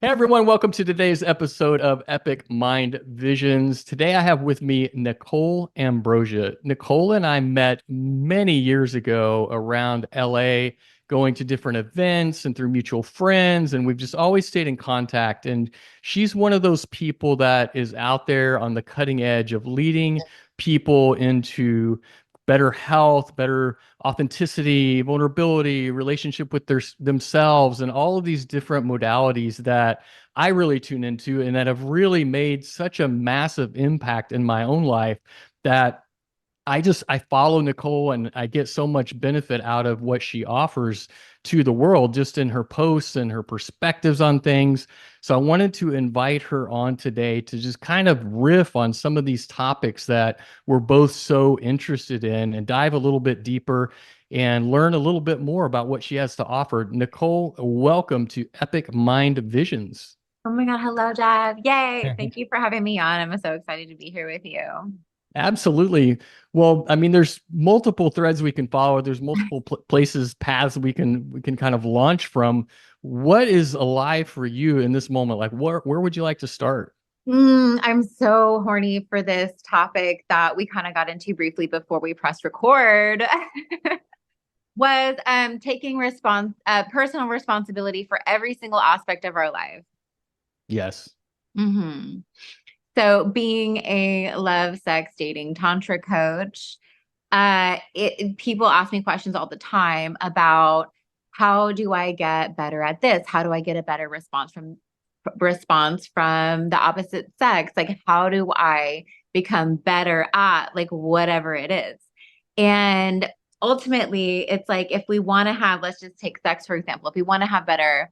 Hey everyone, welcome to today's episode of Epic Mind Visions. Today I have with me Nicole Ambrosia. Nicole and I met many years ago around LA, going to different events and through mutual friends, and we've just always stayed in contact. And she's one of those people that is out there on the cutting edge of leading people into better health, better authenticity, vulnerability, relationship with themselves, and all of these different modalities that I really tune into and that have really made such a massive impact in my own life that I follow Nicole and I get so much benefit out of what she offers to the world just in her posts and her perspectives on things. So I wanted to invite her on today to just kind of riff on some of these topics that we're both so interested in and dive a little bit deeper and learn a little bit more about what she has to offer. Nicole, welcome to Epic Mind Visions. Oh my God. Hello, Jeff. Yay. Thank you for having me on. I'm so excited to be here with you. Absolutely. Well, I mean, there's multiple threads we can follow. There's multiple places, paths we can kind of launch from. What is alive for you in this moment? Like, where would you like to start? I'm so horny for this topic that we kind of got into briefly before we pressed record. Was taking personal responsibility for every single aspect of our life. Yes. hmm So being a love, sex, dating, tantra coach, people ask me questions all the time about how do I get better at this? How do I get a better response from the opposite sex? Like, how do I become better at like whatever it is? And ultimately, it's like if we want to have, let's just take sex for example, if we want to have better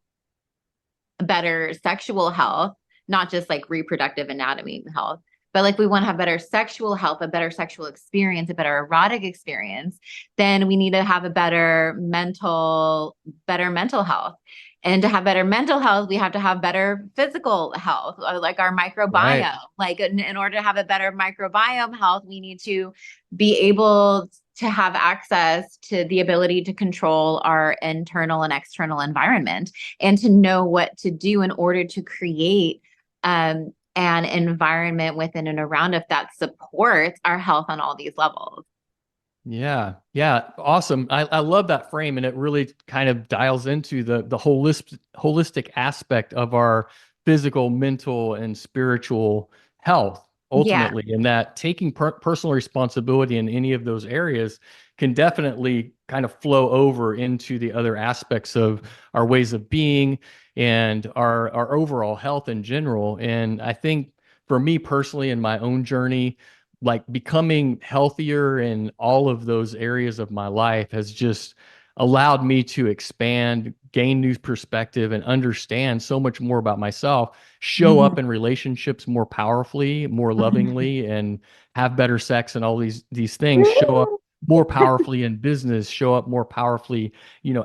sexual health, not just like reproductive anatomy health, but like we want to have better sexual health, a better sexual experience, a better erotic experience, then we need to have a better mental health. And to have better mental health, we have to have better physical health, like our Right. microbiome. Like in order to have a better microbiome health, we need to be able to have access to the ability to control our internal and external environment and to know what to do in order to create an environment within and around us that supports our health on all these levels. Yeah. Yeah. Awesome. I love that frame, and it really kind of dials into the holistic aspect of our physical, mental, and spiritual health Yeah. ultimately, and that taking personal responsibility in any of those areas can definitely kind of flow over into the other aspects of our ways of being and our overall health in general. And I think for me personally in my own journey, like becoming healthier in all of those areas of my life has just allowed me to expand, gain new perspective, and understand so much more about myself, show Mhm. up in relationships more powerfully, more lovingly, and have better sex and all these things, show up Woo! more powerfully in business, show up more powerfully,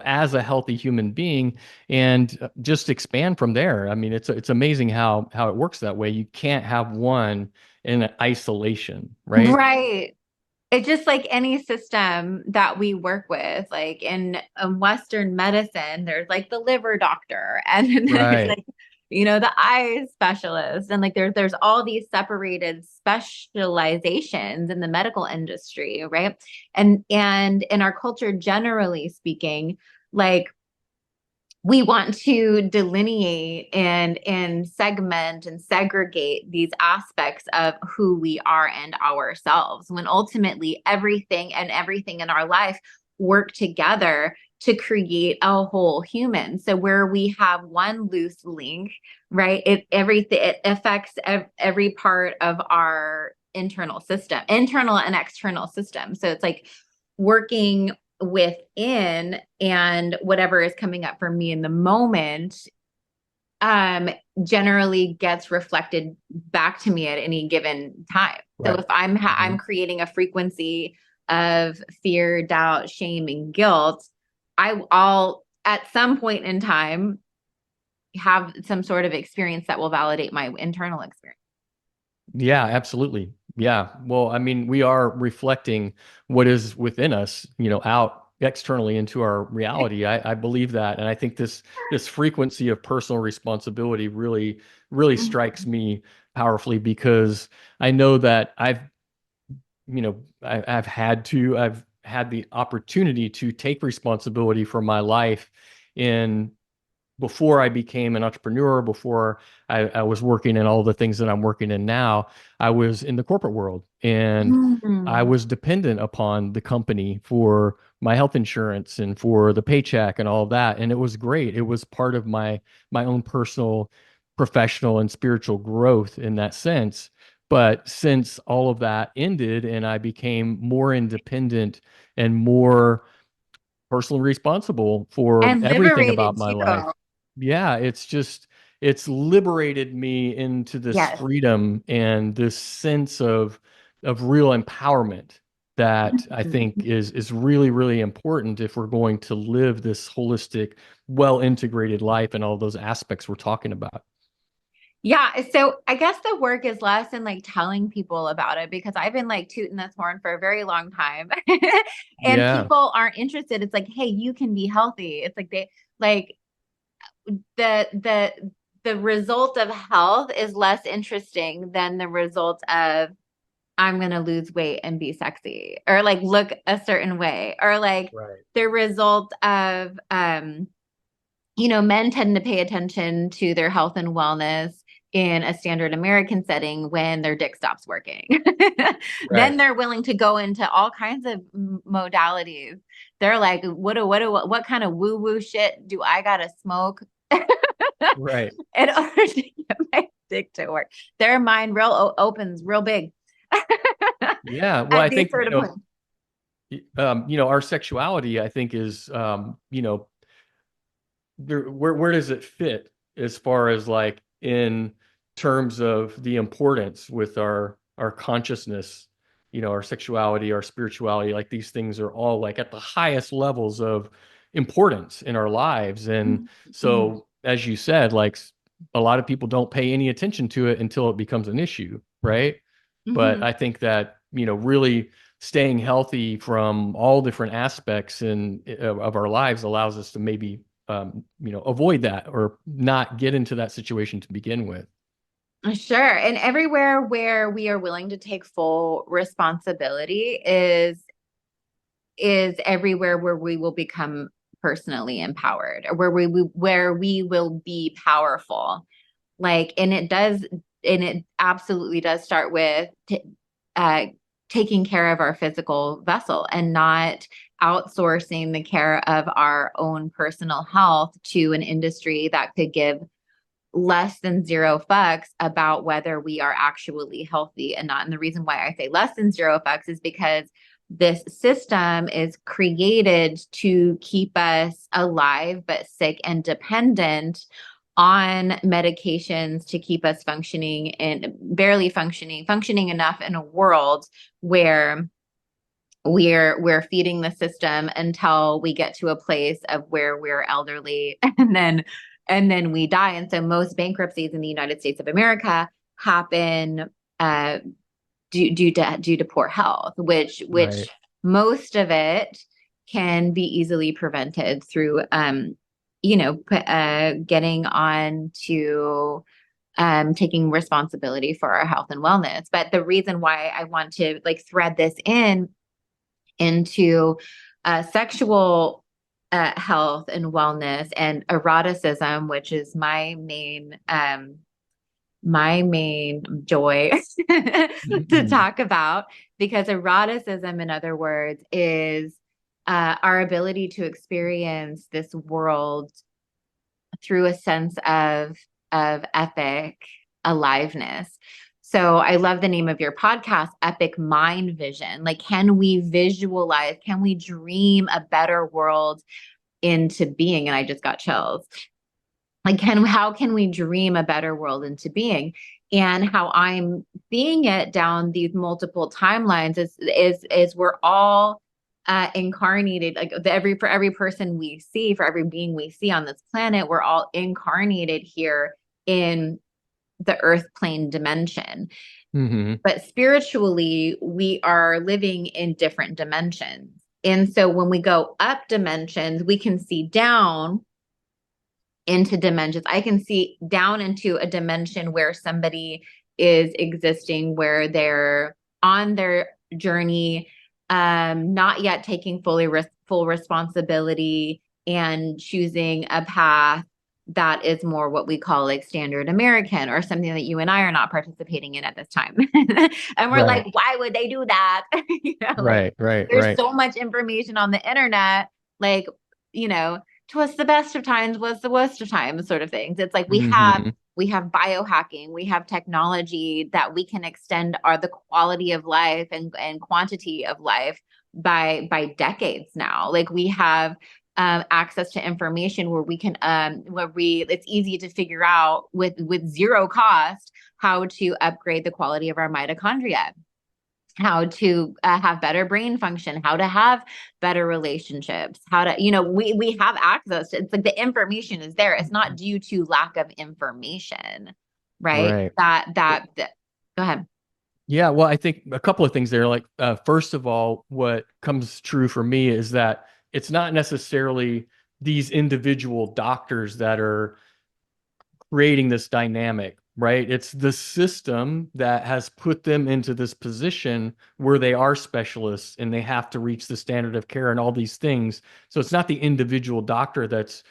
as a healthy human being, and just expand from there. I mean, it's amazing how it works that way. You can't have one in isolation, right? Right. It's just like any system that we work with, like in Western medicine, there's like the liver doctor, and then there's Right. like, the eye specialist, and like there's all these separated specializations in the medical industry, right? And in our culture, generally speaking, like we want to delineate and segment and segregate these aspects of who we are and ourselves when ultimately everything in our life work together to create a whole human. So where we have one loose link, right, it affects every part of our internal and external system. So it's like working within, and whatever is coming up for me in the moment um generally gets reflected back to me at any given time. So Right. if I'm Mhm. creating a frequency of fear, doubt, shame, and guilt, I'll at some point in time have some sort of experience that will validate my internal experience. Yeah, absolutely. Yeah. Well, I mean, we are reflecting what is within us, out externally into our reality. I believe that. And I think this frequency of personal responsibility really strikes me powerfully, because I know that I've had the opportunity to take responsibility for my life in before I became an entrepreneur, before I was working in all the things that I'm working in now. I was in the corporate world, and I Mm. was dependent upon the company for my health insurance and for the paycheck and all of that. And it was great. It was part of my own personal, professional, and spiritual growth in that sense. But since all of that ended and I became more independent and more personally responsible for And everything liberated about my too. life. Yeah, it's liberated me into this Yes. freedom and this sense of real empowerment that I Mhm. think is really important if we're going to live this holistic, well integrated life and all those aspects we're talking about. Yeah. So I guess the work is less in like telling people about it, because I've been like tooting this horn for a very long time and Yeah, people aren't interested. It's like, hey, you can be healthy. It's like like the the result of health is less interesting than the result of I'm going to lose weight and be sexy, or like look a certain way, or like right. the result of men tend to pay attention to their health and wellness in a standard American setting when their dick stops working. Then Right. they're willing to go into all kinds of modalities. They're like, what kind of woo woo shit do I gotta smoke Right. in order to get my dick to work? Their mind opens real big Yeah. Well, at I these think, sort of points. our sexuality, I think, is where does it fit as far as like in terms of the importance with our consciousness, our sexuality, our spirituality, like these things are all like at the highest levels of importance in our lives. And Mhm. so, as you said, like a lot of people don't pay any attention to it until it becomes an issue, right? But Mhm. I think that, really staying healthy from all different aspects of our lives allows us to maybe avoid that or not get into that situation to begin with. Sure. And everywhere where we are willing to take full responsibility is everywhere where we will become personally empowered, or where we will be powerful. Like, and it absolutely does start with uh, taking care of our physical vessel and not outsourcing the care of our own personal health to an industry that could give less than zero fucks about whether we are actually healthy and not. And the reason why I say less than zero fucks is because this system is created to keep us alive but sick and dependent on medications to keep us functioning and barely functioning enough in a world where we're feeding the system until we get to a place of where we're elderly and then we die. And so most bankruptcies in the United States of America happen uh, due to poor health, which Right. most of it can be easily prevented through getting on to taking responsibility for our health and wellness. But the reason why I want to like thread this into sexual health and wellness and eroticism, which is my main joy to Mhm. talk about, because eroticism, in other words, is our ability to experience this world through a sense of epic aliveness. So I love the name of your podcast, Epic Mind Vision. Like, can we visualize, can we dream a better world into being? And I just got chills. Like, how can we dream a better world into being? And how I'm seeing it down these multiple timelines is we're all incarnated, like for every person we see, for every being we see on this planet, we're all incarnated here in the earth plane dimension. Mhm. But spiritually, we are living in different dimensions. And so when we go up dimensions, we can see down into dimensions. I can see down into a dimension where somebody is existing, where they're on their journey, not yet taking full responsibility and choosing a path that is more what we call like standard American, or something that you and I are not participating in at this time. And we're like, Right. why would they do that? Like Right. Right. there's Right. so much information on the internet, like, you know, twas the best of times was the worst of times sort of things. It's like Hmm. we have biohacking, we have technology that we can extend the quality of life and quantity of life by decades now. Like we have access to information where we can it's easy to figure out with zero cost how to upgrade the quality of our mitochondria, how to have better brain function, how to have better relationships, how to, we have access to, it's like the information is there. It's not due to lack of information, right? Right. Go ahead. Yeah, well, I think a couple of things there. Like, first of all, what comes true for me is that it's not necessarily these individual doctors that are creating this dynamic, right? It's the system that has put them into this position where they are specialists and they have to reach the standard of care and all these things. So it's not the individual doctor that's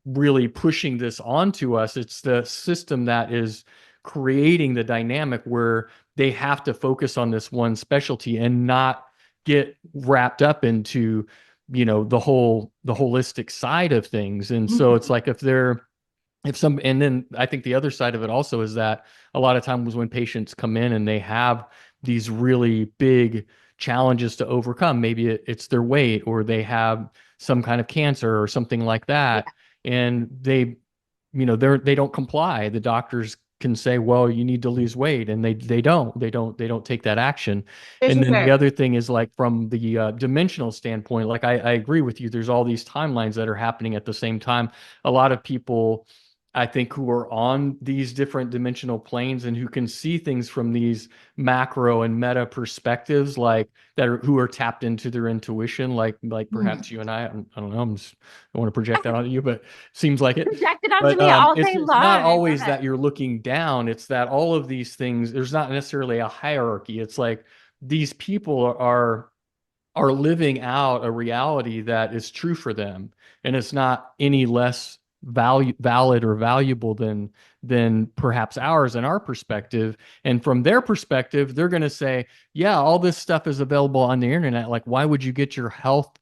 really pushing this onto us. It's the system that is creating the dynamic where they have to focus on this one specialty and not get wrapped up into, the holistic side of things. And so it's Mhm. like and then I think the other side of it also is that a lot of times when patients come in and they have these really big challenges to overcome, maybe it's their weight, or they have some kind of cancer or something like Yeah, that, and they don't comply. The doctors can say, well, you need to lose weight, and they don't take that action. for And then the sure. other thing is, like, from the dimensional standpoint, like I agree with you, there's all these timelines that are happening at the same time. A lot of people, I think, who are on these different dimensional planes and who can see things from these macro and meta perspectives, like who are tapped into their intuition, like perhaps Mhm. you and I don't know, I want to project that onto you, but seems like it. Project it onto But me all it's day it's not long. I love always it. that you're looking down. It's that all of these things, there's not necessarily a hierarchy. It's like these people are living out a reality that is true for them, and it's not any less valid or valuable than perhaps ours and our perspective. And from their perspective, they're going to say, yeah, all this stuff is available on the internet. Like, why would you get your health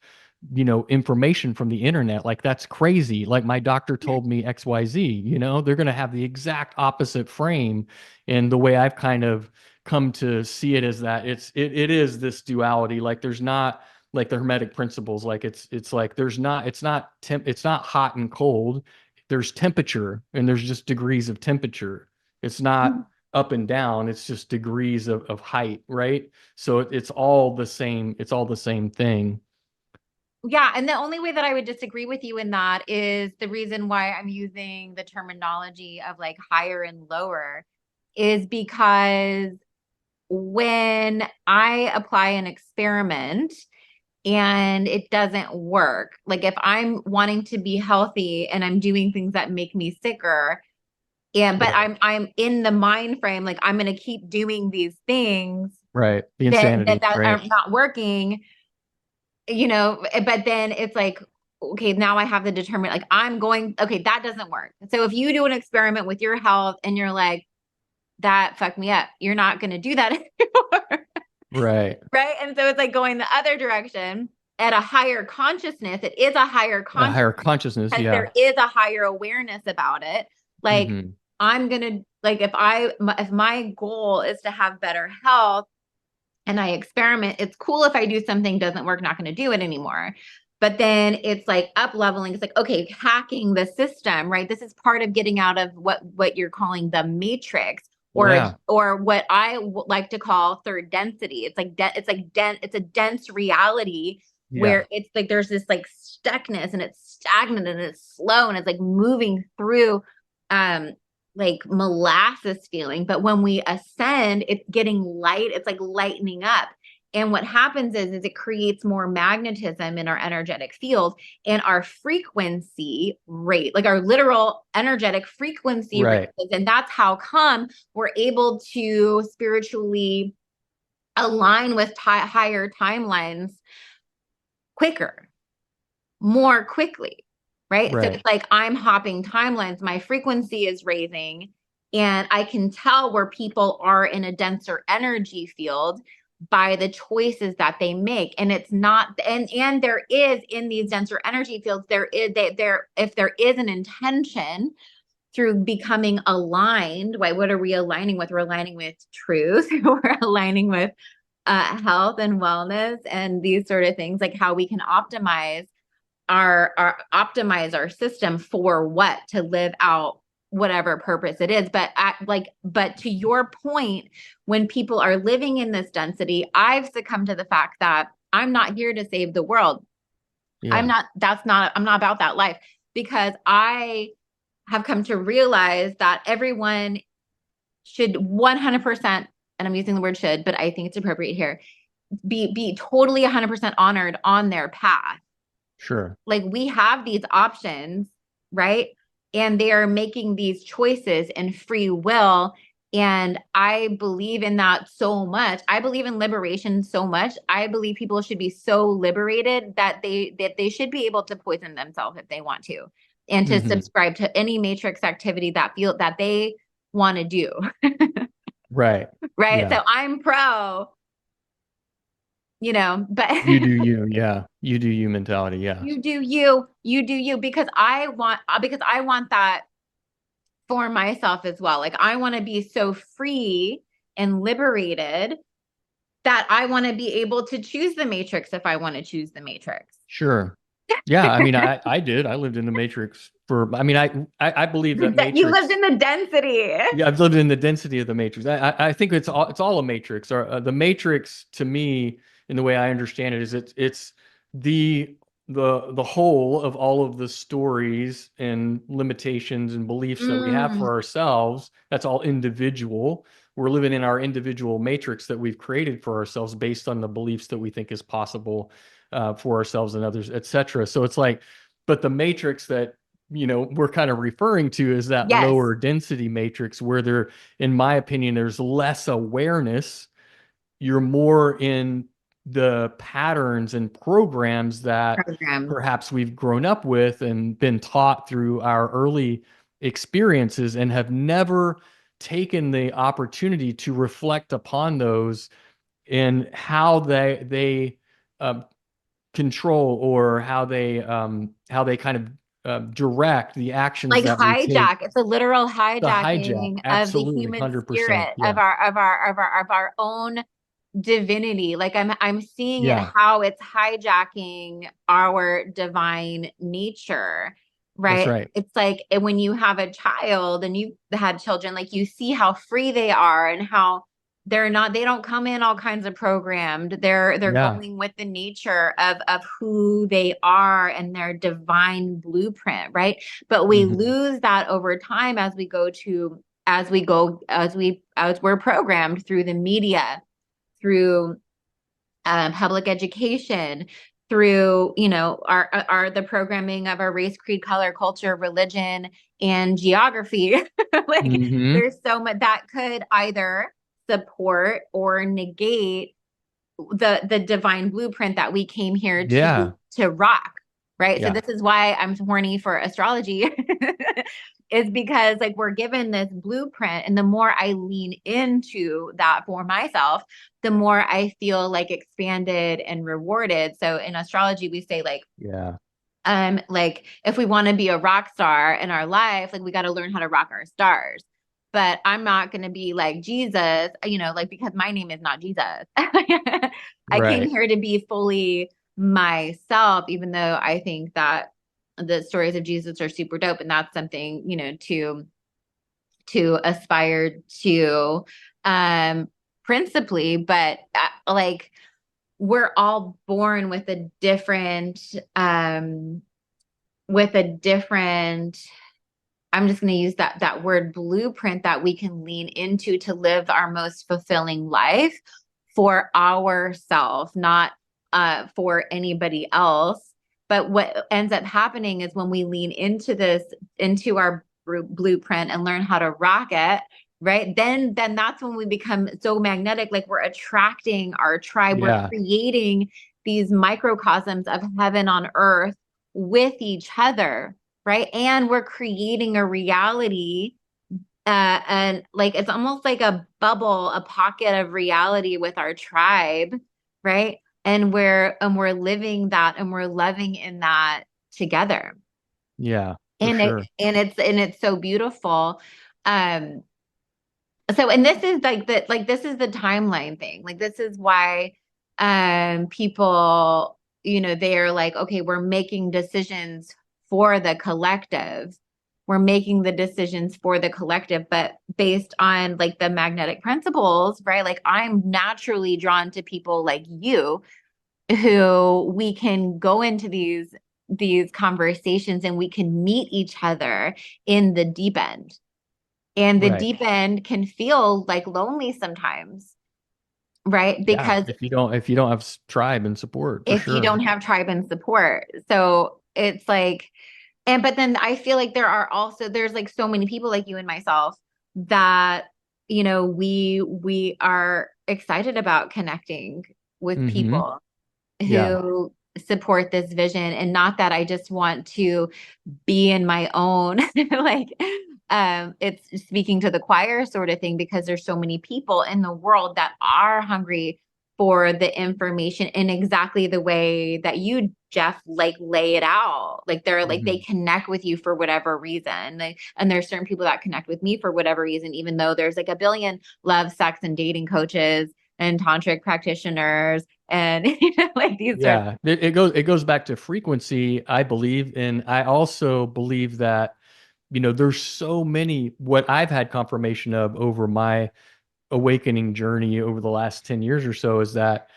information from the internet? Like, that's crazy. Like, my doctor told me XYZ. They're going to have the exact opposite frame. And the way I've kind of come to see it is that it is this duality. Like, there's not like the hermetic principles. Like, it's like it's not hot and cold. There's temperature, and there's just degrees of temperature. It's not up and down. It's just degrees of height, right? So it's all the same. It's all the same thing. Yeah, and the only way that I would disagree with you in that is the reason why I'm using the terminology of like higher and lower is because when I apply an experiment and it doesn't work, like if I'm wanting to be healthy and I'm doing things that make me sicker, but Right. I'm in the mind frame like I'm going to keep doing these things Right. The that insanity. are Right. not working, but then it's like, okay, now I have to determine, like, okay, that doesn't work. So if you do an experiment with your health and you're like, that fucked me up, you're not going to do that anymore. Right. Right. And so it's like going the other direction at a higher consciousness. It is a higher A consciousness higher consciousness. because Yeah. there is a higher awareness about it. Like, Hmm. I'm going to, like, if my goal is to have better health, and I experiment, it's cool if I do something doesn't work, not going to do it anymore. But then it's like up leveling. It's like, okay, hacking the system, right? This is part of getting out of what you're calling the matrix, Yeah. or what I like to call third density. It's a dense reality Yeah. where it's like there's this like stuckness and it's stagnant and it's slow and it's like moving through um like molasses feeling. But when we ascend, it's getting light, it's like lightening up. And what happens is it creates more magnetism in our energetic field, and our frequency rate, like our literal energetic frequency Right. raises. And that's how come we're able to spiritually align with higher timelines quicker, more quickly, right? So Right. it's like I'm hopping timelines, my frequency is raising, and I can tell where people are in a denser energy field by the choices that they make. And it's not, and there is, in these denser energy fields, there is if there is an intention through becoming aligned. What are we aligning with? We're aligning with truth. We're aligning with health and wellness and these sort of things, like how we can optimize our system for what, to live out whatever purpose it is. But to your point, when people are living in this density, I've succumbed to the fact that I'm not here to save the world. I'm Yeah. not about that life, because I have come to realize that everyone should 100%, and I'm using the word should, but I think it's appropriate here, be totally 100% honored on their path. Sure. Like, we have these options, right? And they are making these choices in free will. And I believe in that so much. I believe in liberation so much. I believe people should be so liberated that they should be able to poison themselves if they want to, and to Hmm. subscribe to any matrix activity that they want to do. Right. Right. Yeah. So I'm pro, but You do you. Yeah. You do you mentality. Yeah. you do you, because I want that for myself as well. Like, I want to be so free and liberated that I want to be able to choose the matrix if I want to choose the matrix. Sure. Yeah. I mean, I did. I lived in the matrix for, I mean, I believe that That you lived matrix. in the density. Yeah, I've lived in the density of the matrix. I think it's all a matrix. Or the matrix to me, in the way I understand it, is it's the the whole of all of the stories and limitations and beliefs that we have Mm, for ourselves. That's all individual. We're living in our individual matrix that we've created for ourselves based on the beliefs that we think is possible for ourselves and others, etc. So it's like, but the matrix that we're kind of referring to is that yes. lower density matrix where there, in my opinion, there's less awareness. You're more in the patterns and programs that Program. perhaps we've grown up with and been taught through our early experiences and have never taken the opportunity to reflect upon those and how they um, control, or how they kind of direct the actions Like that we take. hijack. It's a literal The hijack, hijacking of the absolutely, human 100%. spirit, Yeah, of our own divinity. Like, I'm seeing it, yeah, how it's hijacking our divine nature, that's right? right. It's like, when you have a child and you've had children, like, you see how free they are, and how they don't come in all kinds of programmed. They're Yeah. going with the nature of who they are and their divine blueprint, right? But we Hmm. lose that over time as we're programmed through the media, through public education, through our the programming of our race, creed, color, culture, religion, and geography. Like, Hmm. there's so much that could either support or negate the divine blueprint that we came here Yeah, to rock, right? So yeah, this is why I'm horny for astrology. Is because, like, we're given this blueprint, and the more I lean into that for myself, the more I feel like expanded and rewarded. So in astrology, we say, yeah. like, if we want to be a rock star in our life, like, we got to learn how to rock our stars. But I'm not going to be like Jesus, like, because my name is not Jesus. I came Right. here to be fully myself, even though I think that the stories of Jesus are super dope, and that's something, to aspire to, principally. But like, we're all born with a different, I'm just going to use that word, blueprint, that we can lean into to live our most fulfilling life. for ourselves, not for anybody else. But what ends up happening is when we lean into this, into our blueprint and learn how to rock it, right? Then that's when we become so magnetic, like we're attracting our tribe, we're Yeah. creating these microcosms of heaven on earth with each other, right? And we're creating a reality, and like it's almost like a bubble, a pocket of reality with our tribe, right? And we're living that and we're living in that together. Yeah, for sure. And it's so beautiful. Um, so and this is this is the timeline thing. Like this is why people, they're like, okay, we're making decisions for the collective. We're making the decisions for the collective, but based on like the magnetic principles, right? Like I'm naturally drawn to people like you who we can go into these conversations and we can meet each other in the deep end. And the Right. deep end can feel like lonely sometimes, right? Yeah. Because If you don't have tribe and support, for if you sure. don't have tribe and support. So it's like, and but then I feel like there's like so many people like you and myself that, we are excited about connecting with Mm-hmm. people Yeah. who support this vision, and not that I just want to be in my own like it's speaking to the choir sort of thing, because there's so many people in the world that are hungry for the information in exactly the way that you, Jeff, like lay it out. Like they're like they Mm-hmm. connect with you for whatever reason. And there's certain people that connect with me for whatever reason, even though there's like a billion love, sex, and dating coaches and tantric practitioners and like these sorts. Yeah. It goes back to frequency, I believe. And I also believe that, there's so many, what I've had confirmation of over my awakening journey over the last 10 years or so is that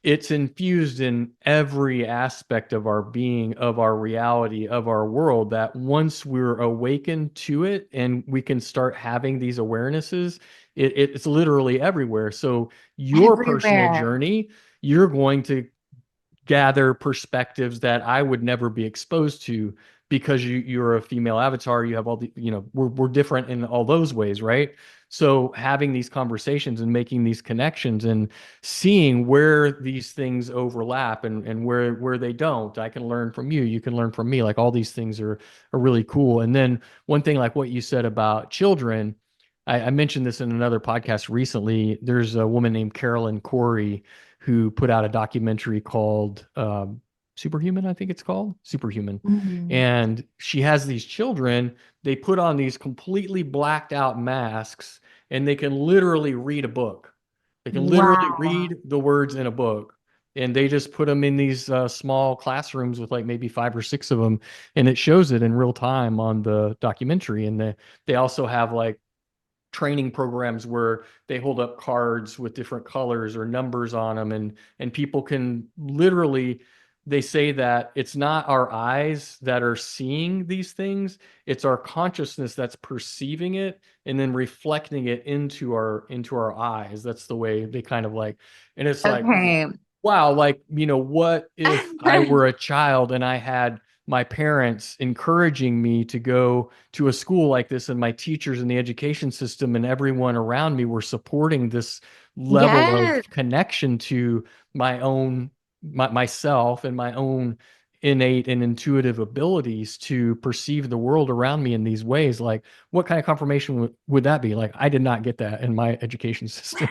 it's infused in every aspect of our being, of our reality, of our world, that once we're awakened to it and we can start having these awarenesses, it's literally everywhere. So your personal Everywhere. journey, you're going to gather perspectives that I would never be exposed to because you're a female avatar. You have all the, we're different in all those ways, right? So having these conversations and making these connections and seeing where these things overlap and where they don't, I can learn from you, you can learn from me. Like all these things are really cool. And then one thing, like what you said about children, I mentioned this in another podcast recently. There's a woman named Carolyn Corey who put out a documentary called Superhuman, I think it's called Superhuman. Mhm. And she has these children, they put on these completely blacked out masks and they can literally read a book. They can literally Wow. read the words in a book. And they just put them in these small classrooms with like maybe 5 or 6 of them. And it shows it in real time on the documentary. And they also have like training programs where they hold up cards with different colors or numbers on them and people can literally, they say that it's not our eyes that are seeing these things, it's our consciousness that's perceiving it and then reflecting it into our eyes. That's the way they kind of like, and it's like, Okay. wow, like, what if I were a child and I had my parents encouraging me to go to a school like this and my teachers in the education system and everyone around me were supporting this level of Yes. connection to myself and my own innate and intuitive abilities to perceive the world around me in these ways. Like, what kind of confirmation would that be? Like, I did not get that in my education system.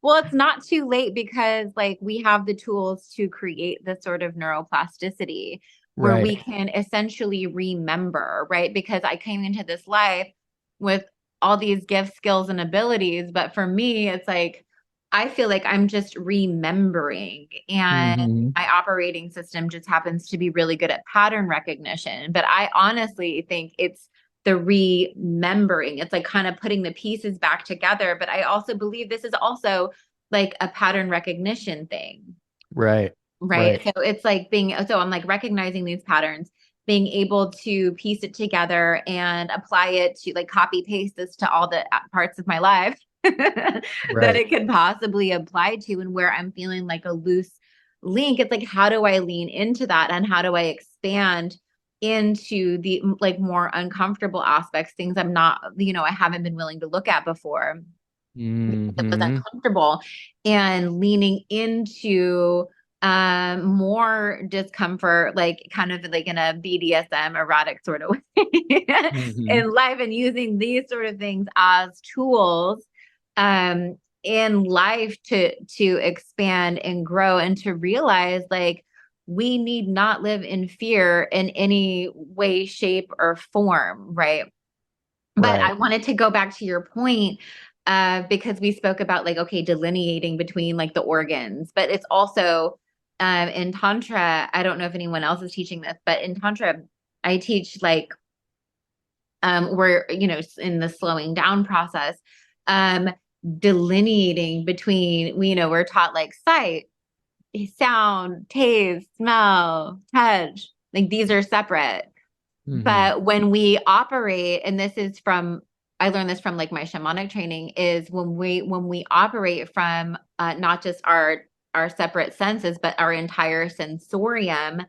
Well, it's not too late because like we have the tools to create this sort of neuroplasticity where we Right. can essentially remember, right? Because I came into this life with all these gifts, skills, and abilities, but for me, it's like I feel like I'm just remembering, and Hmm. my operating system just happens to be really good at pattern recognition. But I honestly think it's the remembering. It's like kind of putting the pieces back together. But I also believe this is also like a pattern recognition thing, Right. right? Right. So it's like so I'm like recognizing these patterns, being able to piece it together and apply it to like copy paste this to all the parts of my life. that Right. it could possibly apply to, and where I'm feeling like a loose link. It's like, how do I lean into that, and how do I expand into the like more uncomfortable aspects, things I'm not, I haven't been willing to look at before. It was Hmm. uncomfortable, and leaning into more discomfort, like kind of like in a BDSM erotic sort of way Hmm. in life, and using these sort of things as tools um in life to expand and grow, and to realize like we need not live in fear in any way, shape, or form, right? But I Right. wanted to go back to your point, because we spoke about like, okay, delineating between like the organs, but it's also in Tantra. I don't know if anyone else is teaching this, but in Tantra, I teach like we're, in the slowing down process, um, delineating between, we're taught like sight, sound, taste, smell, touch, like these are separate. Hmm. But when we operate, and this is from, I learned this from like my shamanic training, is when we operate from not just our separate senses, but our entire sensorium,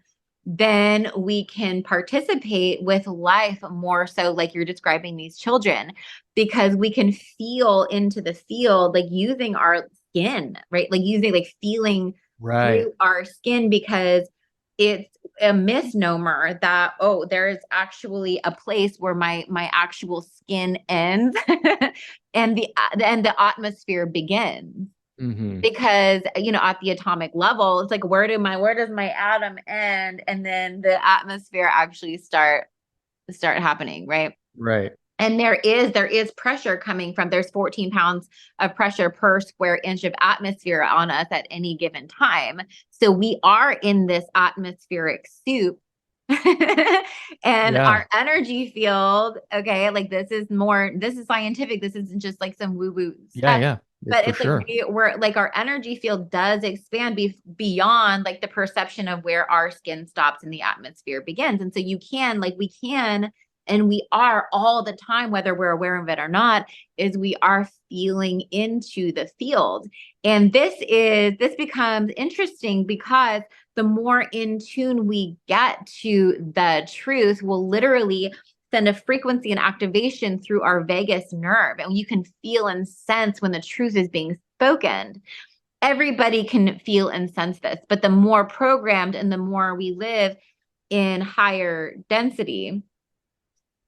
then we can participate with life more so, like you're describing these children, because we can feel into the field, like using our skin, right? Like using, like feeling Right. through our skin, because it's a misnomer that, oh, there's actually a place where my actual skin ends and the atmosphere begins. Hmm. Because at the atomic level, it's like, where does my atom end, and then the atmosphere actually start happening, right? Right. And there is pressure coming from, there's 14 pounds of pressure per square inch of atmosphere on us at any given time. So we are in this atmospheric soup. And Yeah. our energy field, okay, like this is scientific, this isn't just like some woo woo Yeah. stuff, Yeah. but For it's like sure. we're like, our energy field does expand beyond like the perception of where our skin stops and the atmosphere begins. And so we can, and we are all the time, whether we're aware of it or not, is we are feeling into the field. And this becomes interesting, because the more in tune we get to the truth, will literally send a frequency and activation through our vagus nerve, and you can feel and sense when the truth is being spoken. Everybody can feel and sense this, but the more programmed and the more we live in higher density,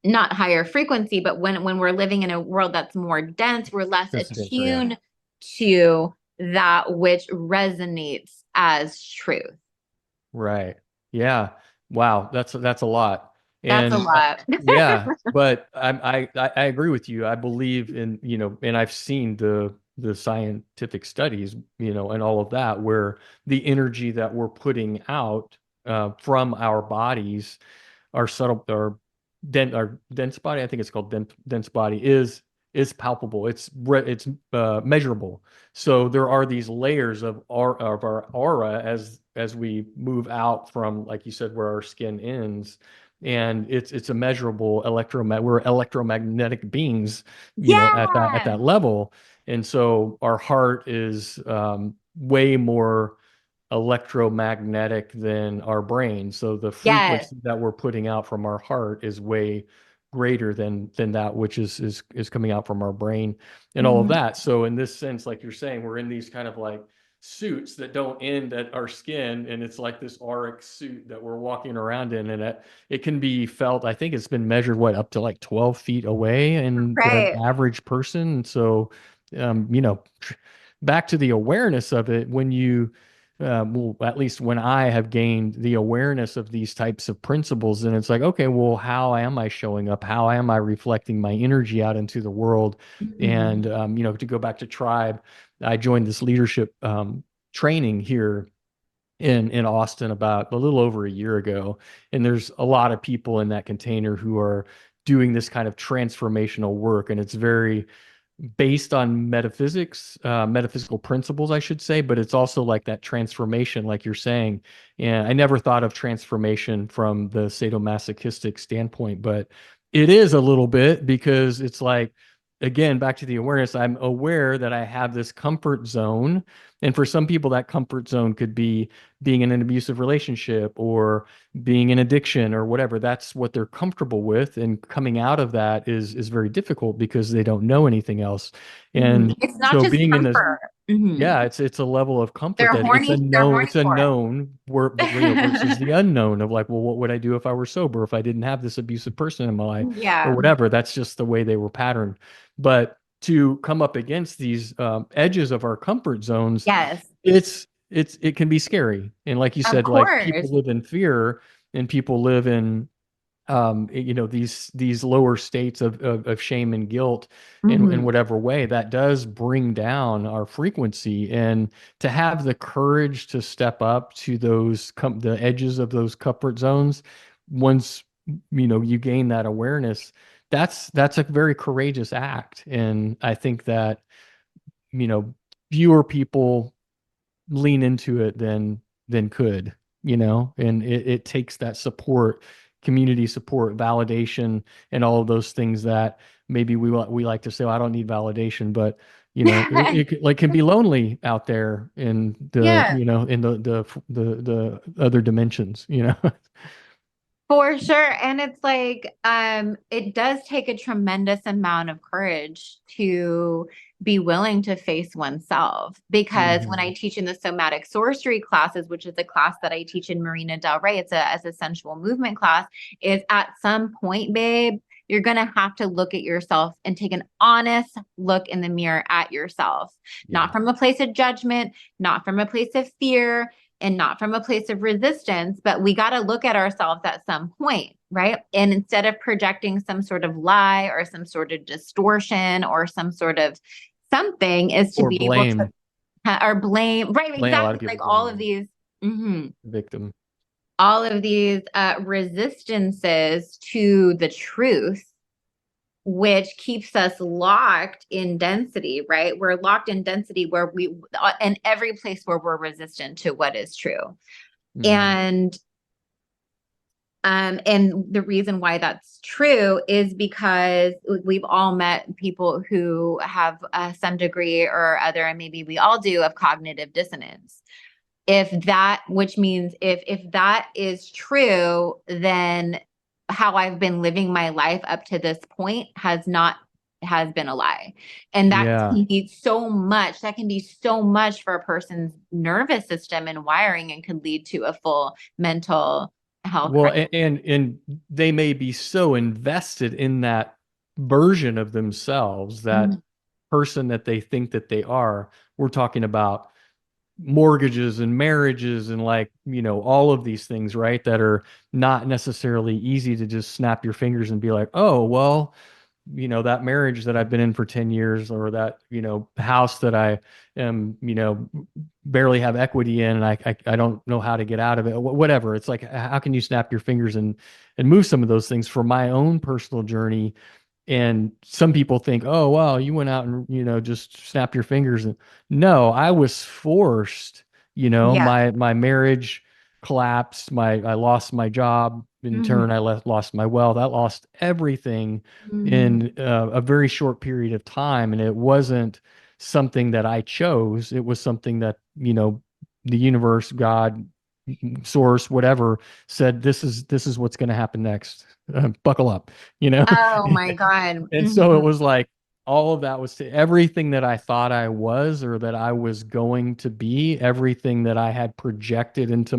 not higher frequency, but when we're living in a world that's more dense, we're less That's denser. Yeah. attuned to that which resonates as truth. Right. Yeah. Wow. That's a lot. That's a And lot. yeah, but I agree with you. I believe in, and I've seen the scientific studies, and all of that, where the energy that we're putting out from our bodies, our subtle, our dense body, I think it's called dense body, is palpable. It's measurable. So there are these layers of our aura as we move out from, like you said, where our skin ends, and it's a measurable we're electromagnetic beings, at Yeah. that level. And so our heart is way more electromagnetic than our brain. So the Yes. frequency that we're putting out from our heart is way greater than that which is coming out from our brain and all of Mhm. that. So in this sense, like you're saying, we're in these kind of like suits that don't end at our skin, and it's like this auric suit that we're walking around in, and it can be felt. I think it's been measured up to like 12 feet away in the Right. average person. So um, you know back to the awareness of it, when you well, at least when I have gained the awareness of these types of principles, and it's like, okay, well, how am I showing up? How am I reflecting my energy out into the world? And, Mhm. to go back to tribe, I joined this leadership training here in Austin about a little over a year ago. And there's a lot of people in that container who are doing this kind of transformational work. And it's very based on metaphysics, metaphysical principles, I should say, but it's also like that transformation, like you're saying. And I never thought of transformation from the sadomasochistic standpoint, but it is a little bit, because it's like again, back to the awareness, I'm aware that I have this comfort zone. And for some people, that comfort zone could be being in an abusive relationship or being in addiction or whatever. That's what they're comfortable with. And coming out of that is very difficult because they don't know anything else. And It's not so just being in this, comfort. Mhm. yeah, it's a level of comfort They're that it's a horny. They're known, horny it's a for known versus it. the unknown of like, well, what would I do if I were sober, if I didn't have this abusive person in my life or Yeah. whatever? That's just the way they were patterned. But to come up against these edges of our comfort zones, Yes. it can be scary. And like you Of said, like people course. live in fear and people live in these lower states of shame and guilt in Mhm. whatever way that does bring down our frequency. And to have the courage to step up to the edges of those comfort zones, once you gain that awareness, that's a very courageous act. And I think that you know fewer people lean into it than could, and it takes that support, community support, validation, and all of those things that maybe we like to say, well, I don't need validation, but like can be lonely out there in the Yeah. in the other dimensions. For sure. And it's like, it does take a tremendous amount of courage to be willing to face oneself. Because when I Mhm. teach in the somatic sorcery classes, which is a class that I teach in Marina Del Rey, it's as a sensual movement class, is at some point, babe, you're going to have to look at yourself and take an honest look in the mirror at yourself, not Yeah. from a place of judgment, not from a place of fear, and not from a place of resistance, but we got to look at ourselves at some point, right? And instead of projecting some sort of lie or some sort of distortion or some sort of something, is to Or be able to blame. or blame, right? A lot of Exactly. people Like all of blame these. Mhm. the victim. All of these resistances to the truth, which keeps us locked in density, right? We're locked in density where in every place where we're resistant to what is true. Mhm. And the reason why that's true is because we've all met people who have some degree or other, and maybe we all do, of cognitive dissonance. Which means if that is true, then how I've been living my life up to this point has been a lie. And Yeah. that can be so much for a person's nervous system and wiring, and could lead to a full mental health Well, crisis. and they may be so invested in that version of themselves, that Mhm. person that they think that they are. We're talking about mortgages and marriages and like, all of these things, right? That are not necessarily easy to just snap your fingers and be like, oh, well, that marriage that I've been in for 10 years, or that, house that I am, barely have equity in, and I don't know how to get out of it, whatever. It's like, how can you snap your fingers and move some of those things? For my own personal journey, and some people think, oh, well, you went out and, just snap your fingers. And no, I was forced, Yeah. my marriage collapsed, I lost my job. In turn, Mhm. I lost my wealth. I lost everything Mhm. in a very short period of time. And it wasn't something that I chose. It was something that, the universe, God, source, whatever, said, this is what's going to happen next. Buckle up, you know? Oh my God. And so it Mhm. was like all of that was to everything that I thought I was, or that I was going to be, everything that I had projected into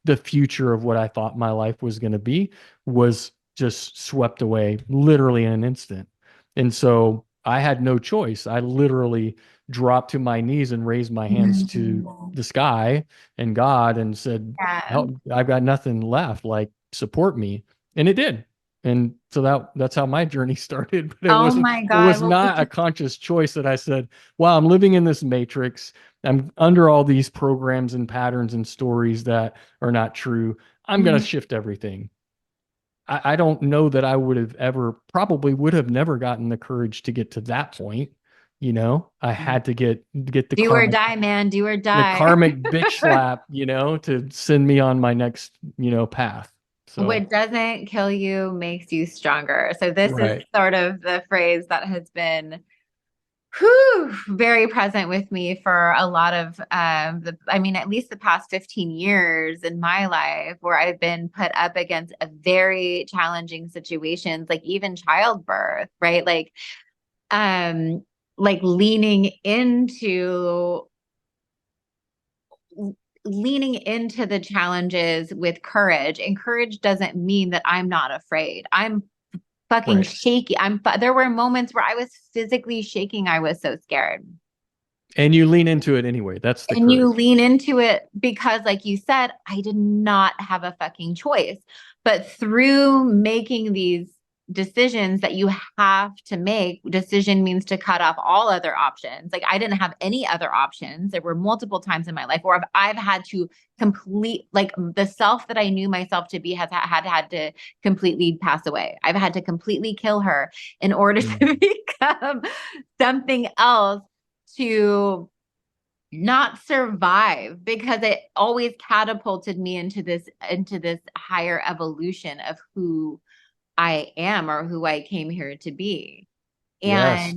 the future of what I thought my life was going to be, was just swept away literally in an instant. And so I had no choice. I literally dropped to my knees and raised my hands to Mhm. the sky and God and said, Yeah. help, I've got nothing left. Like, support me. And it did. And so that's how my journey started. But Oh my it God. was Well, not a conscious choice that I said, wow, I'm living in this matrix. I'm under all these programs and patterns and stories that are not true. I'm going to mhm. shift everything. I don't know that I would have ever, probably would have never gotten the courage to get to that point. I had to get Do or die, man. Do or the die. karmic bitch slap, to send me on my next, path. So, what doesn't kill you makes you stronger. So this is right. sort of the phrase that has been very present with me for a lot of I mean, at least the past 15 years in my life where I've been put up against a very challenging situations, like even childbirth, right? Um, like leaning into the challenges with courage. And courage doesn't mean that I'm not afraid. I'm fucking Right. shaky. There were moments where I was physically shaking. I was so scared. And you lean into it anyway. That's the And you courage. lean into it because, like you said, I did not have a fucking choice. But through making these decisions that you have to make, decision means to cut off all other options. Like I didn't have any other options. There were multiple times in my life where I've had to complete, like the self that I knew myself to be has had to completely pass away. I've had to completely kill her in order to Mhm. become something else, to not survive, because it always catapulted me into this higher evolution of who I am or who I came here to be. Yes.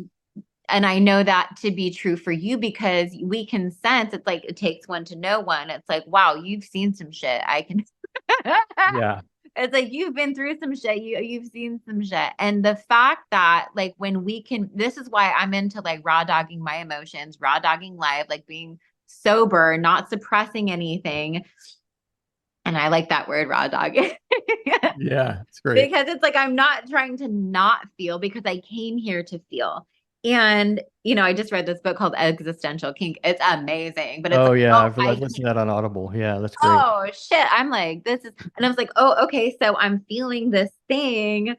And I know that to be true for you because we can sense, it's like it takes one to know one. It's like, wow, you've seen some shit. I can Yeah. It's like you've been through some shit. You've seen some shit. And the fact that like when we can, this is why I'm into like raw dogging my emotions, raw dogging life, like being sober, not suppressing anything. And I like that word, raw dog. Yeah. It's great. Because it's like I'm not trying to not feel because I came here to feel. And I just read this book called Existential Kink. It's amazing, but it's Oh like, yeah. oh, I've listened to that on Audible. Yeah, that's great. oh shit. I'm like, this is, and I was like, oh, okay. So I'm feeling this thing,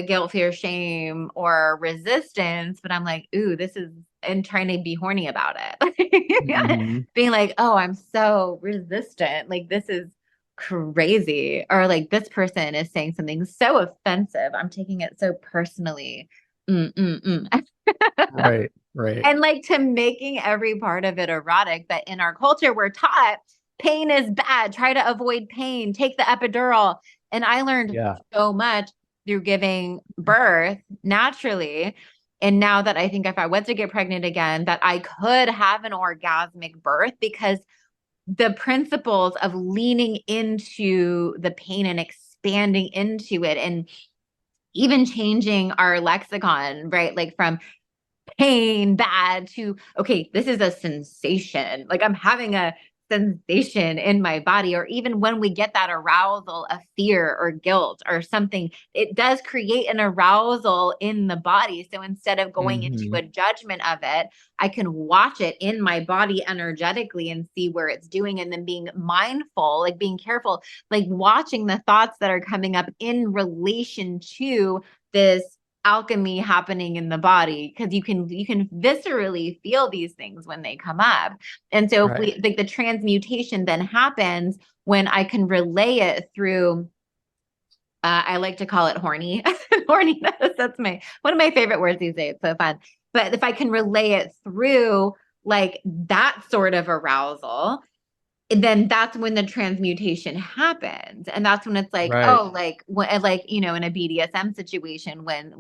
guilt, fear, shame, or resistance, but I'm like, ooh, this is, and trying to be horny about it. Hmm. Being like, oh, I'm so resistant. Like, this is crazy. Or like, this person is saying something so offensive. I'm taking it so personally. Mm-mm-mm. Right. Right. And like to making every part of it erotic. But in our culture, we're taught pain is bad. Try to avoid pain. Take the epidural. And I learned Yeah. so much through giving birth naturally. And now that I think if I was to get pregnant again, that I could have an orgasmic birth because the principles of leaning into the pain and expanding into it and even changing our lexicon, right? Like from pain, bad to, okay, this is a sensation. Like I'm having a sensation in my body. Or even when we get that arousal of fear or guilt or something, it does create an arousal in the body. So instead of going into Hmm. a judgment of it, I can watch it in my body energetically and see where it's doing. And then being mindful, like being careful, like watching the thoughts that are coming up in relation to this alchemy happening in the body, because you can viscerally feel these things when they come up. And so if Right. we like, the transmutation then happens when I can relay it through, I like to call it horny. Horniness, that's my one of my favorite words these days. It's so fun. But if I can relay it through like that sort of arousal, then that's when the transmutation happens. And that's when it's like, Right. oh, like like in a BDSM situation, when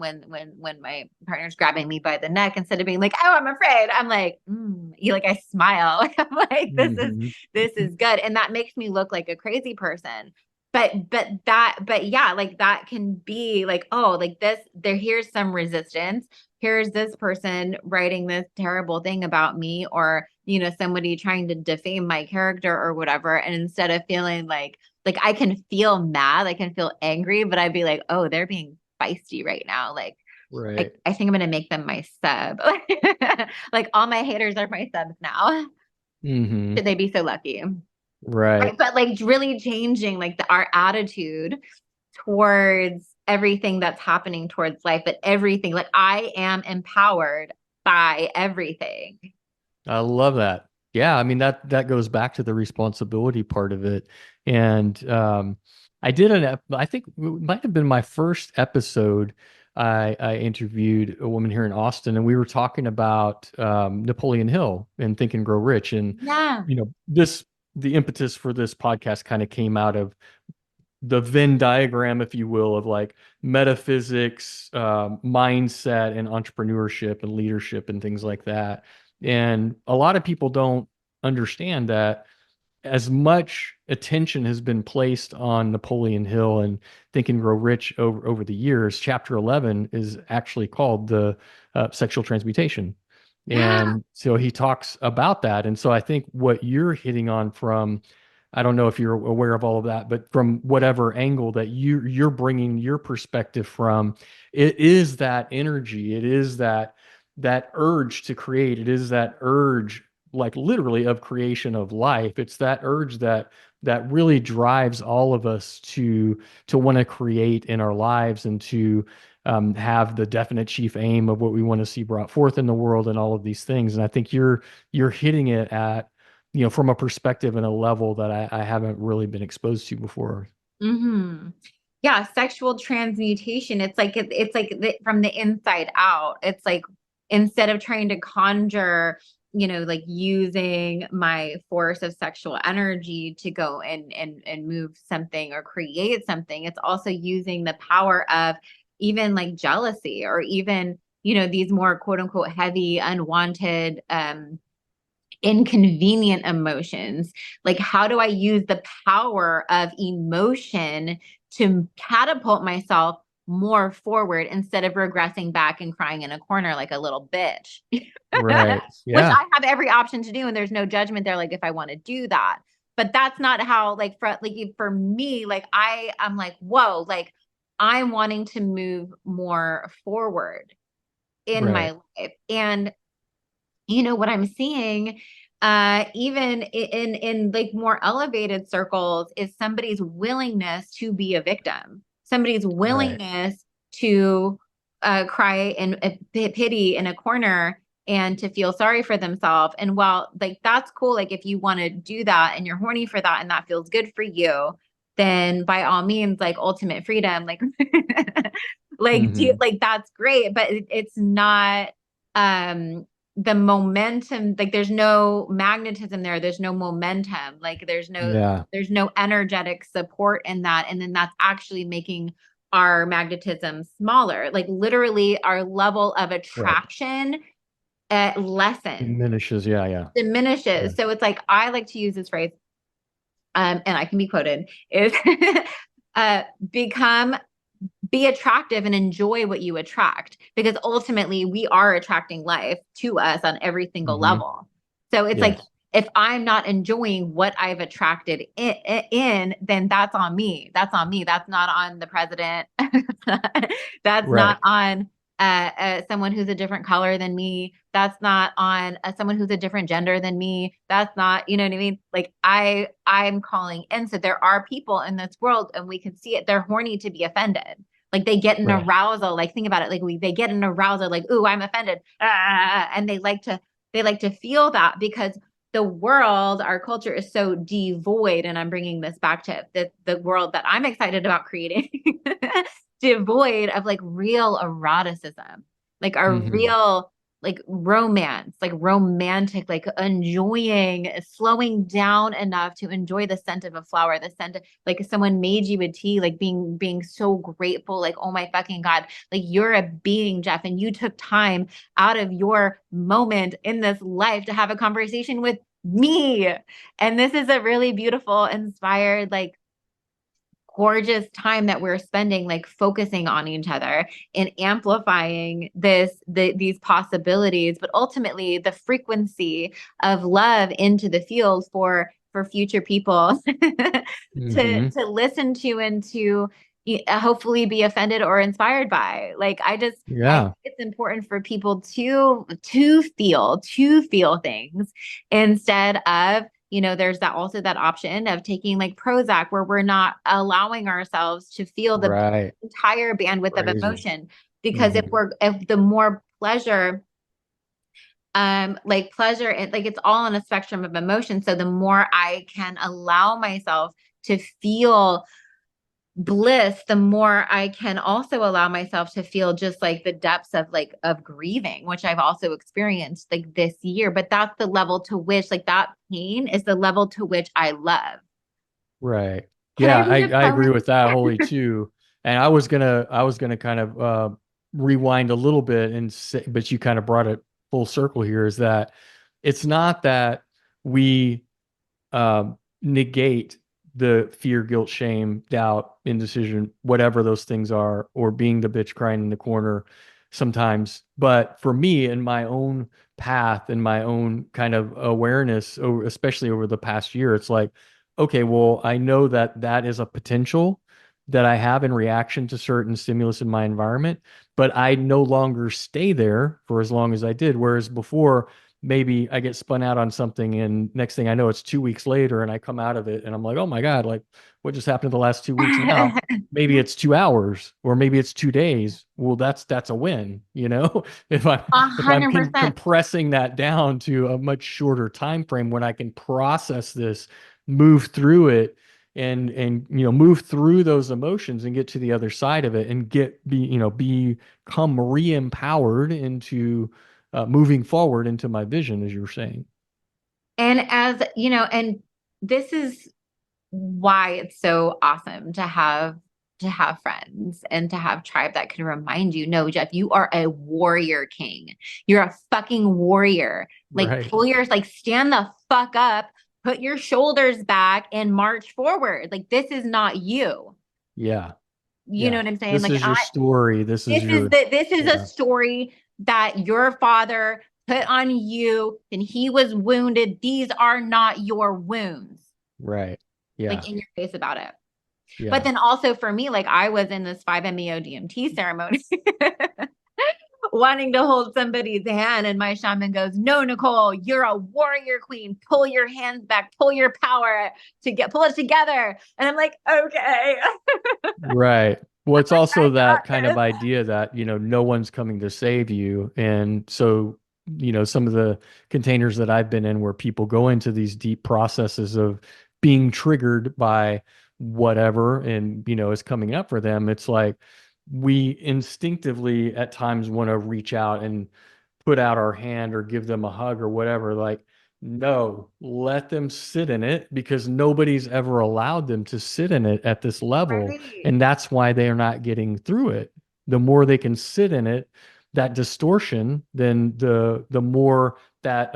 my partner's grabbing me by the neck, instead of being like, oh, I'm afraid, I'm like, you, like I smile. I'm like, this is Hmm. this is good. And that makes me look like a crazy person. But yeah, like that can be like, oh, like this, here's some resistance. Here's this person writing this terrible thing about me, or somebody trying to defame my character or whatever. And instead of feeling like I can feel mad, I can feel angry, but I'd be like, oh, they're being feisty right now. Like Right. I think I'm gonna make them my sub. Like all my haters are my subs now. Hmm. Should they be so lucky? Right. Right. But like really changing like our attitude towards everything that's happening towards life, but everything, like I am empowered by everything. I love that. Yeah, I mean that goes back to the responsibility part of it. And I did I think it might have been my first episode. I interviewed a woman here in Austin, and we were talking about Napoleon Hill and Think and Grow Rich. And Yeah. this the impetus for this podcast kind of came out of the Venn diagram, if you will, of like metaphysics, mindset, and entrepreneurship and leadership and things like that. And a lot of people don't understand that as much attention has been placed on Napoleon Hill and Think and Grow Rich over the years, chapter 11 is actually called the sexual transmutation. Yeah. And so he talks about that. And so I think what you're hitting on from, I don't know if you're aware of all of that, but from whatever angle that you're bringing your perspective from, it is that energy. It is that urge to create. It is that urge, like literally, of creation of life. It's that urge that really drives all of us to want to create in our lives and to have the definite chief aim of what we want to see brought forth in the world and all of these things. And I think you're hitting it at, from a perspective and a level that I haven't really been exposed to before. Hmm. Yeah, sexual transmutation. It's like from the inside out. It's like instead of trying to conjure, like using my force of sexual energy to go and move something or create something, it's also using the power of even like jealousy or even, these more quote unquote heavy, unwanted, inconvenient emotions. Like, how do I use the power of emotion to catapult myself more forward instead of regressing back and crying in a corner like a little bitch? Right. Which Yeah. I have every option to do, and there's no judgment there, like if I want to do that. But that's not how, like, for me, like I'm like, whoa, like I'm wanting to move more forward in Right. my life. And what I'm seeing, even in like more elevated circles, is somebody's willingness to be a victim, somebody's Right. willingness to cry in pity in a corner and to feel sorry for themselves. And while like that's cool, like if you want to do that and you're horny for that and that feels good for you, then by all means, like ultimate freedom, like Hmm. like that's great, but it's not um the momentum, like there's no magnetism there, there's no momentum, like Yeah. there's no energetic support in that, and then that's actually making our magnetism smaller, like literally our level of Right. attraction lessens, Diminishes. Yeah. Yeah. Yeah. diminishes. So it's like I like to use this phrase, and I can be quoted, is uh become be attractive and enjoy what you attract, because ultimately we are attracting life to us on every single Hmm. level. So it's like, Yes. if I'm not enjoying what I've attracted then that's on me. That's on me. That's not on the president. That's Right. not on someone who's a different color than me. That's not on someone who's a different gender than me. That's not, you know what I mean? Like I'm calling in. So there are people in this world, and we can see it. They're horny to be offended. Like they get an Right. arousal. Like think about it. Like they get an arousal. Like, ooh, I'm offended. And they like to feel that, because the world, our culture is so devoid. And I'm bringing this back to the world that I'm excited about creating, devoid of like real eroticism, like our Hmm. real like romance, like romantic, like enjoying, slowing down enough to enjoy the scent of a flower, the scent of like someone made you a tea, like being so grateful, like, oh my fucking God, like you're a being, Jeff, and you took time out of your moment in this life to have a conversation with me. And this is a really beautiful, inspired, like gorgeous time that we're spending, like focusing on each other and amplifying these possibilities, but ultimately the frequency of love into the field for future people Hmm. to listen to and to hopefully be offended or inspired by. Like I think Yeah. it's important for people to feel things instead of, there's that also that option of taking like Prozac, where we're not allowing ourselves to feel the Right. entire bandwidth of Crazy. emotion. Because Hmm. if the more pleasure, like pleasure, like it's all on a spectrum of emotion. So the more I can allow myself to feel bliss, the more I can also allow myself to feel just like the depths of like of grieving, which I've also experienced like this year. But that's the level to which like that pain is the level to which I love. Right. Can I Yeah, read a I agree poem? with that wholly too. And I was gonna kind of rewind a little bit and say, but you kind of brought it full circle here, is that it's not that we negate the fear, guilt, shame, doubt, indecision, whatever those things are, or being the bitch crying in the corner sometimes. But for me, in my own path and my own kind of awareness, especially over the past year, it's like, okay, well, I know that that is a potential that I have in reaction to certain stimulus in my environment, but I no longer stay there for as long as I did. Whereas before, maybe I get spun out on something and next thing I know, it's 2 weeks later and I come out of it and I'm like, oh my God, like what just happened the last 2 weeks now? Maybe it's 2 hours or maybe it's 2 days. Well, that's a win, you know, if I'm, A if I'm hundred percent. compressing that down to a much shorter time frame when I can process this, move through it and move through those emotions and get to the other side of it and become re-empowered into moving forward into my vision, as you were saying. And as you know, and this is why it's so awesome to have friends and to have tribe that can remind you, no, Jeff, you are a warrior king. You're a fucking warrior. Like Right. pull your like stand the fuck up, put your shoulders back and march forward. Like this is not you. Yeah. You know Yeah. what I'm saying? This Like is your story. This is your, this is a yeah. story that your father put on you and he was wounded. These are not your wounds. Right. Like Yeah. in your face about it. But Yeah. then also for me, like I was in this 5-MeO DMT ceremony wanting to hold somebody's hand, and my shaman goes, no, Nicole, you're a warrior queen. Pull your hands back, pull your power to get pull it together. And I'm like, okay. Right. Well, it's I also that got kind of this. idea that, no one's coming to save you. And so, some of the containers that I've been in where people go into these deep processes of being triggered by whatever and, is coming up for them, it's like we instinctively at times want to reach out and put out our hand or give them a hug or whatever. Like, no, let them sit in it because nobody's ever allowed them to sit in it at this level. Right. And that's why they are not getting through it. The more they can sit in it, that distortion, then the more that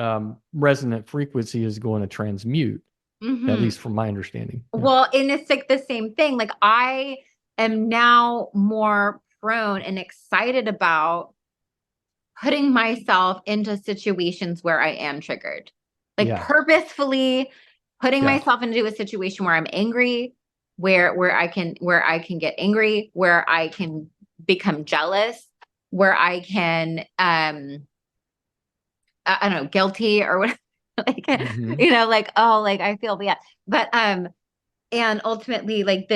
resonant frequency is going to transmute, at Mm-hmm. least from my understanding. Yeah. Well, and it's like the same thing. Like I am now more prone and excited about putting myself into situations where I am triggered. Like Yeah. purposefully putting Yeah. myself into a situation where I'm angry, where I can get angry, where I can become jealous, where I can I don't know, guilty or whatever. Like, Hmm. like, oh, like I feel bad. But and ultimately, like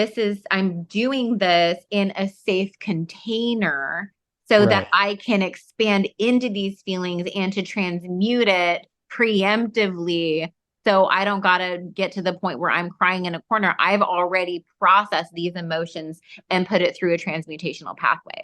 I'm doing this in a safe container so that Right. I can expand into these feelings and to transmute it preemptively. So I don't got to get to the point where I'm crying in a corner. I've already processed these emotions and put it through a transmutational pathway.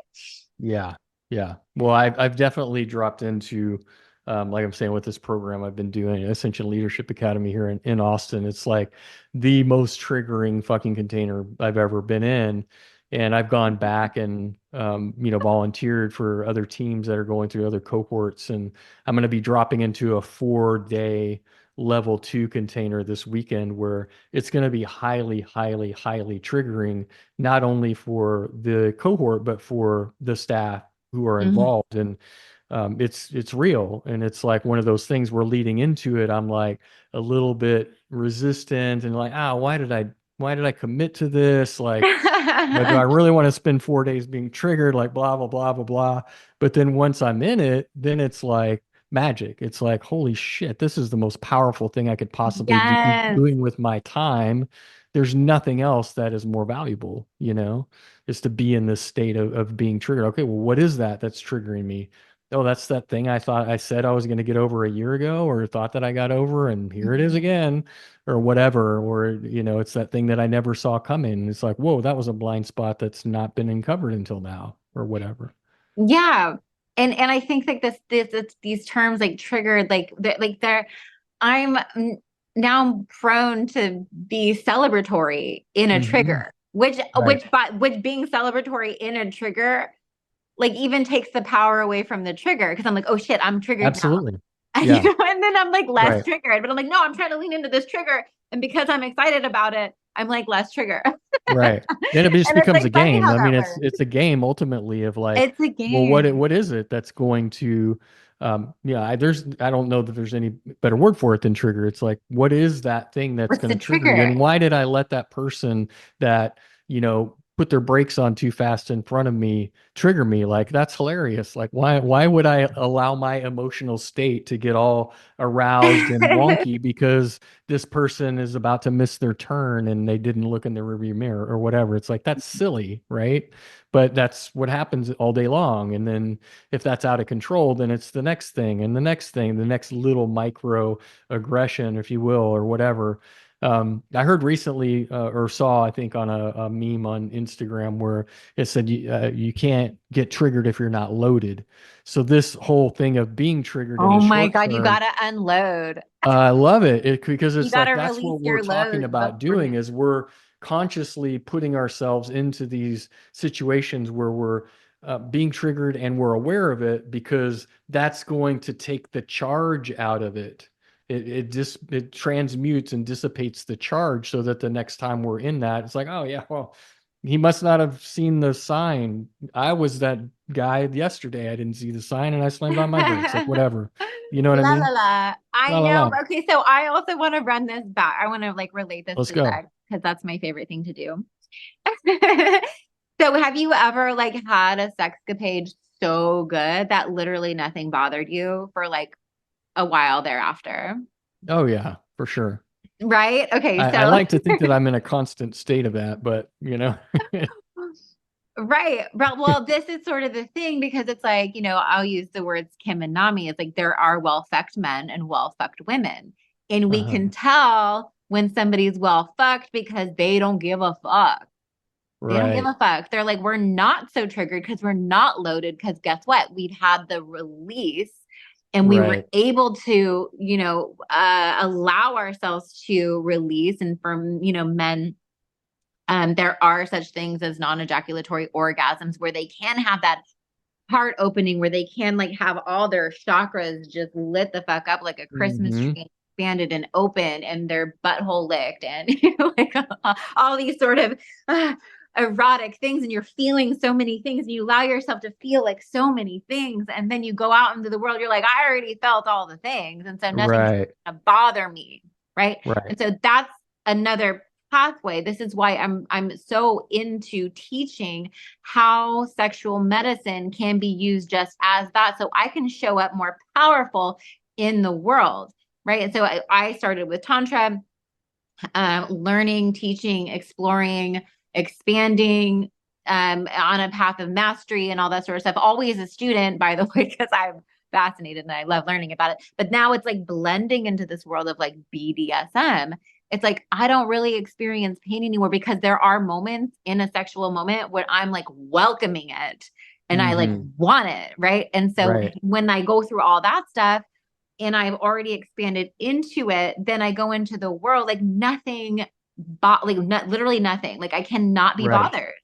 Yeah, yeah. Well, I've definitely dropped into, like I'm saying, with this program I've been doing, Ascension Leadership Academy here in Austin. It's like the most triggering fucking container I've ever been in. And I've gone back and volunteered for other teams that are going through other cohorts. And I'm going to be dropping into a 4-day level 2 container this weekend where it's going to be highly, highly, highly triggering not only for the cohort but for the staff who are Mhm. involved. And it's real, and it's like one of those things where leading into it I'm like a little bit resistant and like, why did I commit to this? Like, do I really want to spend 4 days being triggered? Like, blah blah blah blah blah. But then once I'm in it, then it's like magic. It's like, holy shit, this is the most powerful thing I could possibly be Yes. doing with my time. There's nothing else that is more valuable, is to be in this state of being triggered. Okay, well, what is that that's triggering me? Oh, that's that thing I thought I said I was going to get over a year ago, or thought that I got over, and here it is Mhm. again, or whatever. Or, it's that thing that I never saw coming. It's like, whoa, that was a blind spot that's not been uncovered until now, or whatever. Yeah. And I think like these terms like triggered like they're I'm now prone to be celebratory in a Hmm. trigger, which Right. which being celebratory in a trigger like even takes the power away from the trigger because I'm like, oh shit, I'm triggered now. Absolutely. You Yeah. know, and then I'm like less Right. triggered, but I'm like, no, I'm trying to lean into this trigger. And because I'm excited about it, I'm like less trigger. Right. Then it just And it's becomes a like funny game. how I mean, that it's works. it's a game ultimately of like, It's a well, game. what is it that's going to, yeah, I don't know that there's any better word for it than trigger. It's like, what is that thing that's What's going the to trigger you? And trigger? why did I let that person that, put their brakes on too fast in front of me trigger me? Like, that's hilarious. Like, why would I allow my emotional state to get all aroused and wonky because this person is about to miss their turn and they didn't look in the rearview mirror or whatever? It's like, that's silly, right? But that's what happens all day long. And then if that's out of control, then it's the next thing and the next thing, the next little micro aggression, if you will, or whatever. I heard recently, or saw, I think, on a meme on Instagram where it said you can't get triggered if you're not loaded. So this whole thing of being triggered in Oh a my short God, you term, gotta unload. I love it, because You it's like gotta that's release what we're your talking load. That's about doing brilliant. is we're consciously putting ourselves into these situations where we're being triggered and we're aware of it because that's going to take the charge out of it. It transmutes and dissipates the charge so that the next time we're in that, it's like, oh yeah, well, he must not have seen the sign. I was that guy yesterday. I didn't see the sign and I slammed on my brakes, like whatever. You know what I La la mean? la. I La la know. la. Okay, so I also want to run this back. I want to like relate this Let's to go. sex because that's my favorite thing to do. So have you ever like had a sexcapade so good that literally nothing bothered you for like a while thereafter? Oh yeah, for sure. Right? Okay, I so like to think that I'm in a constant state of that, but right. Well, this is sort of the thing because it's like, I'll use the words Kim and Nami. It's like there are well-fucked men and well-fucked women. And we uh can tell when somebody's well fucked because they don't give a fuck. They don't give right, a fuck. They're like, we're not so triggered because we're not loaded. Because guess what? We'd had the release and we were right. able to, allow ourselves to release. And for, men, there are such things as non-ejaculatory orgasms where they can have that heart opening, where they can like have all their chakras just lit the fuck up like a Christmas Hmm. tree, expanded and open, and their butthole licked, and like all these sort of erotic things, and you're feeling so many things, and you allow yourself to feel like so many things, and then you go out into the world, you're like, I already felt all the things, and so nothing's Right, gonna bother me, right? right. And so that's another pathway. This is why I'm so into teaching how sexual medicine can be used just as that, so I can show up more powerful in the world, right? And so I started with Tantra, learning, teaching, exploring, expanding, on a path of mastery and all that sort of stuff. Always a student, by the way, because I'm fascinated and I love learning about it. But now it's like blending into this world of like BDSM. It's like I don't really experience pain anymore because there are moments in a sexual moment where I'm like welcoming it and I like Hmm. want it, right? And so Right, when I go through all that stuff, and I've already expanded into it, then I go into the world like nothing, like literally nothing. Like I cannot be right, bothered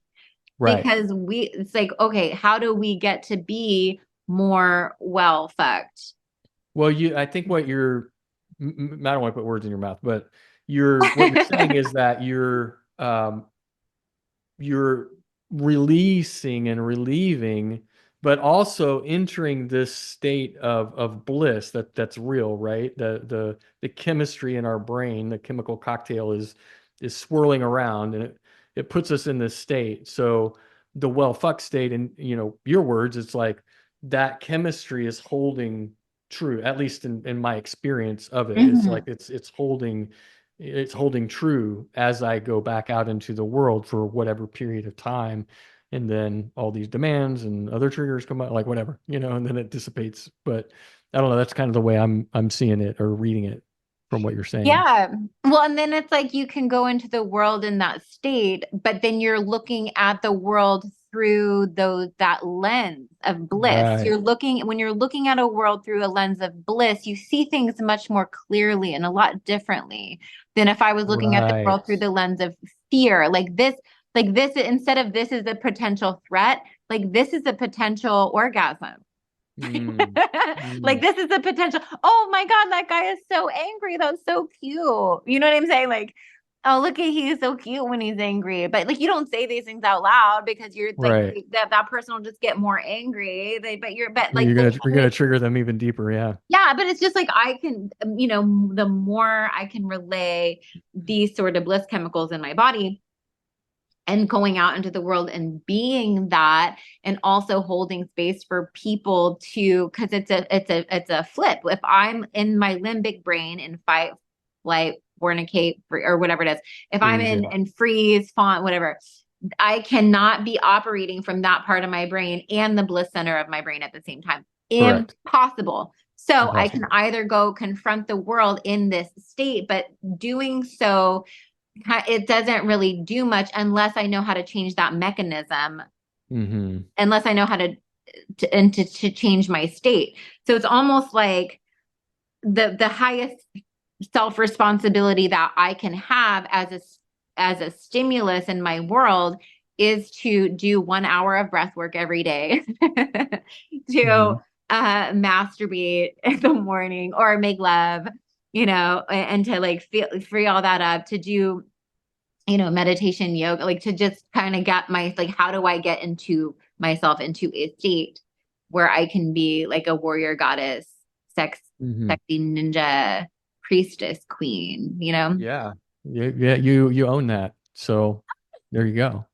right. because it's like, okay, how do we get to be more well fucked? Well, I think what I don't want to put words in your mouth, but what you're saying is that you're releasing and relieving, but also entering this state of bliss that's real, right? The chemistry in our brain, the chemical cocktail is swirling around, and it puts us in this state. So the well fuck state, in your words, it's like that chemistry is holding true, at least in my experience of it. It's like Mhm. it's holding true as I go back out into the world for whatever period of time. and then all these demands and other triggers come out, like whatever, and then it dissipates. But I don't know. That's kind of the way I'm seeing it or reading it from what you're saying. Yeah. Well, and then it's like you can go into the world in that state, but then you're looking at the world through that lens of bliss. Right. When you're looking at a world through a lens of bliss, you see things much more clearly and a lot differently than if I was looking at the Right. world through the lens of fear. Like this, instead of this is a potential threat, like this is a potential orgasm. Mm. Like Mm. this is a potential. Oh my God, that guy is so angry. That's so cute. You know what I'm saying? Like, oh, look at he's so cute when he's angry. But like you don't say these things out loud because you're like Right. that person will just get more angry. But You're gonna trigger them even deeper. Yeah. yeah, but it's just like I can, the more I can relay these sort of bliss chemicals in my body and going out into the world and being that, and also holding space for people to, because it's a flip. If I'm in my limbic brain in fight, flight, fornicate, or whatever it is, if I'm Freeze. Yeah. in freeze, fawn, whatever, I cannot be operating from that part of my brain and the bliss center of my brain at the same time. Correct. Impossible. So I can Impossible. either go confront the world in this state, but doing so, it doesn't really do much unless I know how to change that mechanism, Mm-hmm. unless I know how to change my state. So it's almost like the highest self responsibility that I can have as a stimulus in my world is to do 1 hour of breath work every day, to Mm-hmm. masturbate in the morning or make love, and to like feel free all that up, to do meditation, yoga, like to just kind of get like, how do I get into myself into a state where I can be like a warrior goddess, sex, Mm-hmm. sexy ninja, priestess, queen? Yeah. Yeah. Yeah. You own that. So there you go.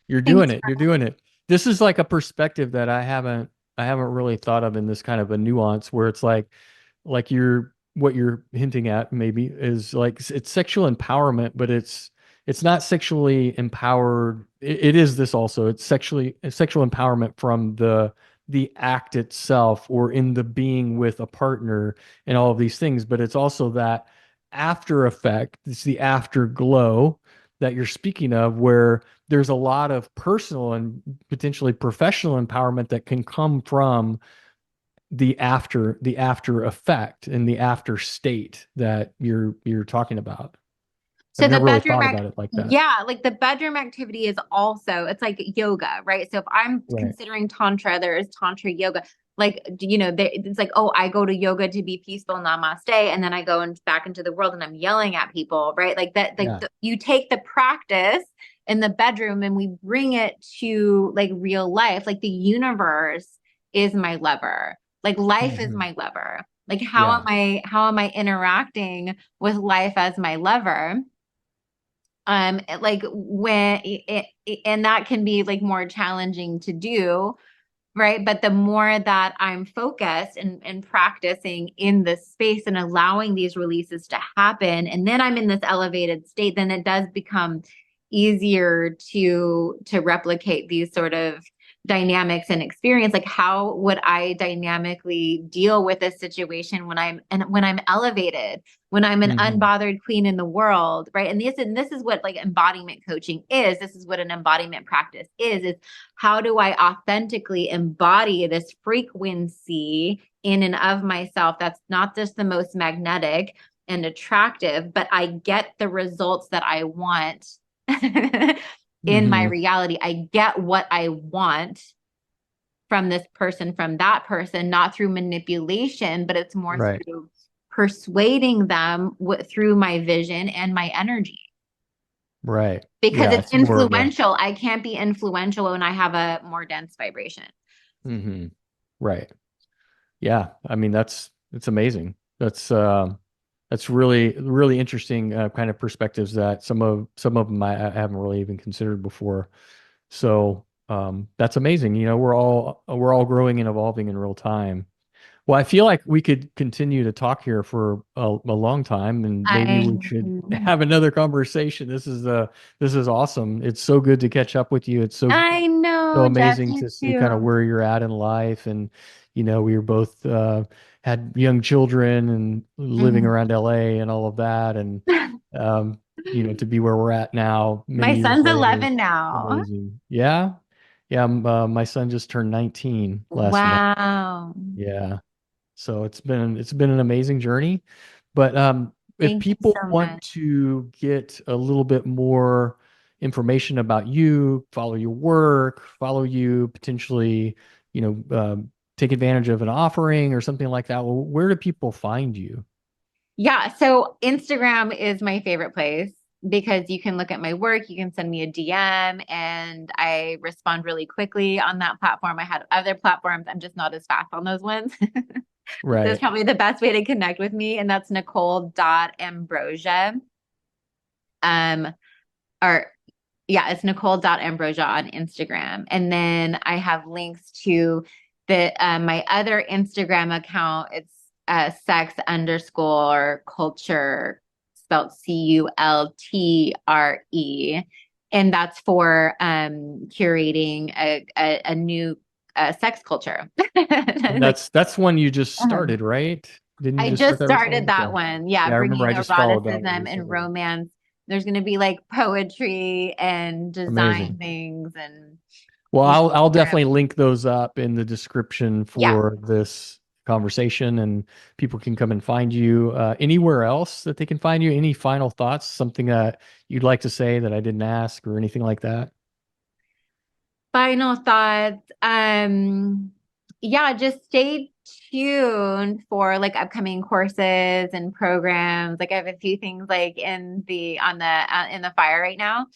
You're Thanks. doing it. You're doing it. This is like a perspective that I haven't really thought of in this kind of a nuance where it's like what you're hinting at maybe is like it's sexual empowerment, but it's not sexually empowered. It is this also. It's sexual empowerment from the act itself or in the being with a partner and all of these things, but it's also that after effect. It's the afterglow that you're speaking of where there's a lot of personal and potentially professional empowerment that can come from the after effect and the after state that you're talking about. I've So the never really bedroom thought about it like that. yeah, like the bedroom activity is also, it's like yoga, right? So if I'm Right. considering tantra, there is tantra yoga. Like, it's like, oh, I go to yoga to be peaceful, namaste, and then I go back into the world and I'm yelling at people, right? Like that, like Yeah. you take the practice in the bedroom and we bring it to like real life. Like the universe is my lever. Like life is Mhm. my lever. Like Yeah. how am I interacting with life as my lever? Like and that can be like more challenging to do, right? But the more that I'm focused and practicing in this space and allowing these releases to happen, and then I'm in this elevated state, then it does become easier to replicate these sort of dynamics and experience. Like how would I dynamically deal with a situation when I'm elevated, when I'm an Hmm. unbothered queen in the world, right? And this is what like embodiment coaching is. This is what an embodiment practice is how do I authentically embody this frequency in and of myself that's not just the most magnetic and attractive, but I get the results that I want in my Hmm. reality. I get what I want from this person, from that person, not through manipulation, but it's more Right. through persuading them through my vision and my energy. Right. Because Yeah. it's It's more of a. influential. I can't be influential when I have a more dense vibration. Hmm. Right. Yeah. I mean, it's amazing. That's really, really interesting kind of perspectives that some of them I haven't really even considered before. So that's amazing. We're all growing and evolving in real time. Well, I feel like we could continue to talk here for a long time, and maybe I we should have another conversation. This is awesome. It's so good to catch up with you. It's I so know, Jeff, amazing you to see kind of too. where you're at in life, and we were both had young children and living Mhm. around LA and all of that, and um, to be where we're at now, My many years son's later, 11 now. amazing. Yeah, yeah. My son just turned 19 last month. Wow. Yeah. So it's been an amazing journey. But if Thank you people so want much. to get a little bit more information about you, follow your work, follow you, potentially, take advantage of an offering or something like that, well, where do people find you? Yeah, so Instagram is my favorite place because you can look at my work, you can send me a DM, and I respond really quickly on that platform. I had other platforms, I'm just not as fast on those ones. That's Right. probably the best way to connect with me, and that's Nicole.ambrosia. Um, or yeah, it's Nicole.ambrosia on Instagram. And then I have links to the my other Instagram account. It's sex underscore culture, spelled cultre. And that's for curating a new sex culture. And Like, that's one you just um, started, right? Didn't you I just start just that started recently? that Okay. one. Yeah, Yeah, I remember bringing I just followed that one eroticism and recently. romance. There's going to be like poetry and design Amazing. things and Well, you I'll know, definitely link those up in the description yeah. for this conversation, and people can come and find you anywhere else that they can find you. Any final thoughts? Something you'd like to say that I didn't ask, or anything like that? Final thoughts. Yeah, just stay tuned for like upcoming courses and programs. Like I have a few things like in the fire right now.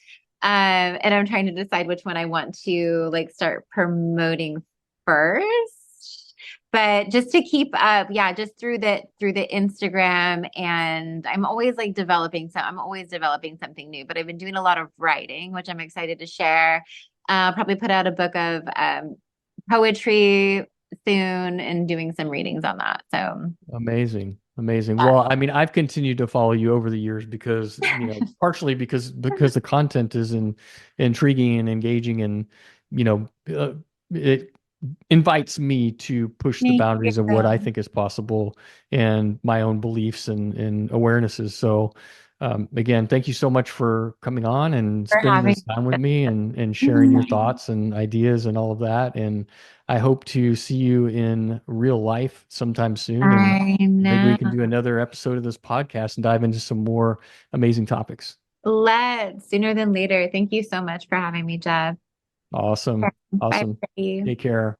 And I'm trying to decide which one I want to like start promoting first. But just to keep up, yeah, just through the Instagram, and I'm always developing something new, but I've been doing a lot of writing, which I'm excited to share. Probably put out a book of poetry soon and doing some readings on that. So, Amazing. Amazing. yeah. Well, I mean, I've continued to follow you over the years because, partially because the content is intriguing and engaging, and, it invites me to push the Thank boundaries of what I you think is possible and my own beliefs and awarenesses. So, again, thank you so much for coming on and for spending having this time with me and sharing your me. thoughts and ideas and all of that. And I hope to see you in real life sometime soon. And I maybe we know. can do another episode of this podcast and dive into some more amazing topics. Let's sooner than later. Thank you so much for having me, Jeff. Awesome. Bye, Awesome. everybody. Take care.